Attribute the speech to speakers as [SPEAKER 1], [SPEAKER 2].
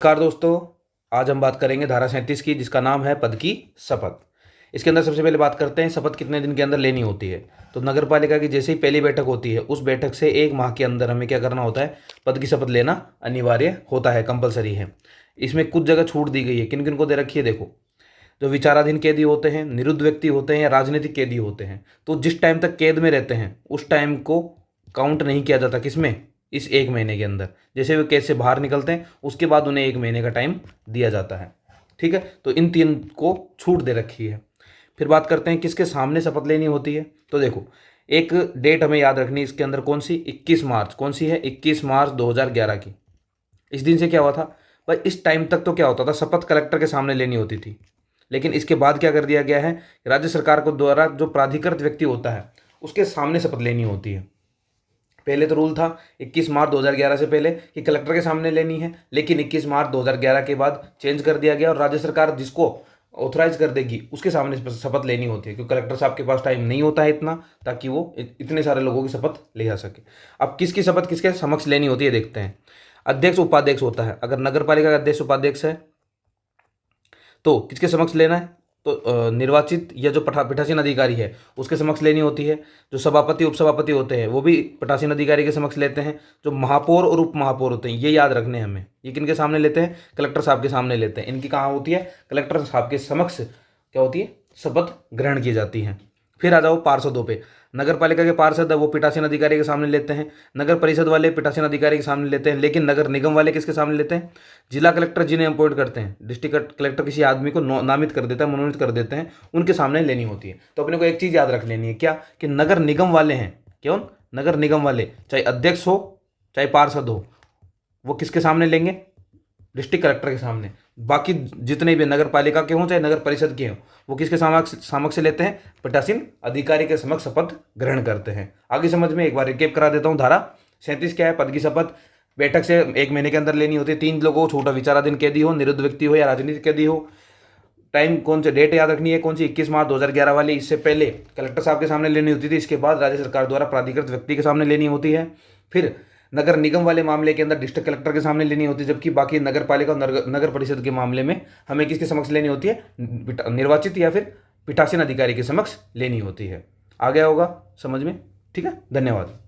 [SPEAKER 1] नमस्कार दोस्तों। आज हम बात करेंगे धारा 37 की, जिसका नाम है पद की शपथ। इसके अंदर सबसे पहले बात करते हैं शपथ कितने दिन के अंदर लेनी होती है। तो नगर पालिका की जैसे ही पहली बैठक होती है, उस बैठक से 1 माह के अंदर हमें क्या करना होता है, पद की शपथ लेना अनिवार्य होता है, कंपलसरी है। इसमें कुछ जगह छूट दी गई है, किन किन को दे रखी है देखो। जो विचाराधीन कैदी होते हैं, निरुद्ध व्यक्ति होते हैं या राजनीतिक कैदी होते हैं, तो जिस टाइम तक कैद में रहते हैं उस टाइम को काउंट नहीं किया जाता। किसमें? इस 1 महीने के अंदर। जैसे वे कैद से बाहर निकलते हैं उसके बाद उन्हें 1 महीने का टाइम दिया जाता है। ठीक है, तो इन 3 को छूट दे रखी है। फिर बात करते हैं किसके सामने शपथ लेनी होती है। तो देखो, एक डेट हमें याद रखनी है इसके अंदर, कौन सी? 21 मार्च। कौन सी है? 21 मार्च 2011 की। इस दिन से क्या हुआ था भाई, इस टाइम तक तो क्या होता था, शपथ कलेक्टर के सामने लेनी होती थी। लेकिन इसके बाद क्या कर दिया गया है, राज्य सरकार को द्वारा जो प्राधिकृत व्यक्ति होता है उसके सामने शपथ लेनी होती है। पहले तो रूल था 21 मार्च 2011 से पहले कि कलेक्टर के सामने लेनी है, लेकिन 21 मार्च 2011 के बाद चेंज कर दिया गया और राज्य सरकार जिसको ऑथराइज कर देगी उसके सामने शपथ लेनी होती है, क्योंकि कलेक्टर साहब के पास टाइम नहीं होता है इतना, ताकि वो इतने सारे लोगों की शपथ ले जा सके। अब किसकी शपथ किसके समक्ष लेनी होती है देखते हैं। अध्यक्ष उपाध्यक्ष होता है। अगर नगर पालिका का अध्यक्ष उपाध्यक्ष है तो किसके समक्ष लेना है? तो निर्वाचित या जो पीठासीन अधिकारी है उसके समक्ष लेनी होती है। जो सभापति उपसभापति होते हैं वो भी पीठासीन अधिकारी के समक्ष लेते हैं। जो महापौर और उप महापौर होते हैं, ये याद रखने हैं हमें, ये किनके सामने लेते हैं? कलेक्टर साहब के सामने लेते हैं। इनकी कहाँ होती है? कलेक्टर साहब के समक्ष क्या होती है? शपथ ग्रहण की जाती है। फिर आ जाओ पार्षदों पे। नगर पालिका के पार्षद है वो पीठासीन अधिकारी के सामने लेते हैं। नगर परिषद वाले पीठासीन अधिकारी के सामने लेते हैं। लेकिन नगर निगम वाले किसके सामने लेते हैं? जिला कलेक्टर जिन्हें अपॉइंट करते हैं, डिस्ट्रिक्ट कलेक्टर किसी आदमी को नामित कर देता है, मनोनीत कर देते हैं, उनके सामने लेनी होती है। तो अपने को एक चीज़ याद रख लेनी है, क्या? कि नगर निगम वाले हैं, क्यों? नगर निगम वाले, चाहे अध्यक्ष हो चाहे पार्षद हो, वो किसके सामने लेंगे? डिस्ट्रिक्ट कलेक्टर के सामने। बाकी जितने भी नगर पालिका के हों चाहे नगर परिषद के हों, वो किसके समक्ष लेते हैं? पीठासीन अधिकारी के समक्ष शपथ ग्रहण करते हैं। आगे समझ में एक बार रिकेप करा देता हूँ। धारा 37 क्या है? पद की शपथ बैठक से 1 महीने के अंदर लेनी होती है। 3 लोगों को छोटा विचाराधीन कैदी हो, निरुद्ध व्यक्ति हो या राजनीतिक कैदी हो। टाइम कौन से? डेट याद रखनी है, कौन सी? 21 मार्च 2011 वाली। इससे पहले कलेक्टर साहब के सामने लेनी होती थी, इसके बाद राज्य सरकार द्वारा प्राधिकृत व्यक्ति के सामने लेनी होती है। फिर नगर निगम वाले मामले के अंदर डिस्ट्रिक्ट कलेक्टर के सामने लेनी होती है, जबकि बाकी नगर पालिका और नगर परिषद के मामले में हमें किसके समक्ष लेनी होती है? निर्वाचित या फिर पीठासीन अधिकारी के समक्ष लेनी होती है। आ गया होगा समझ में? ठीक है, धन्यवाद।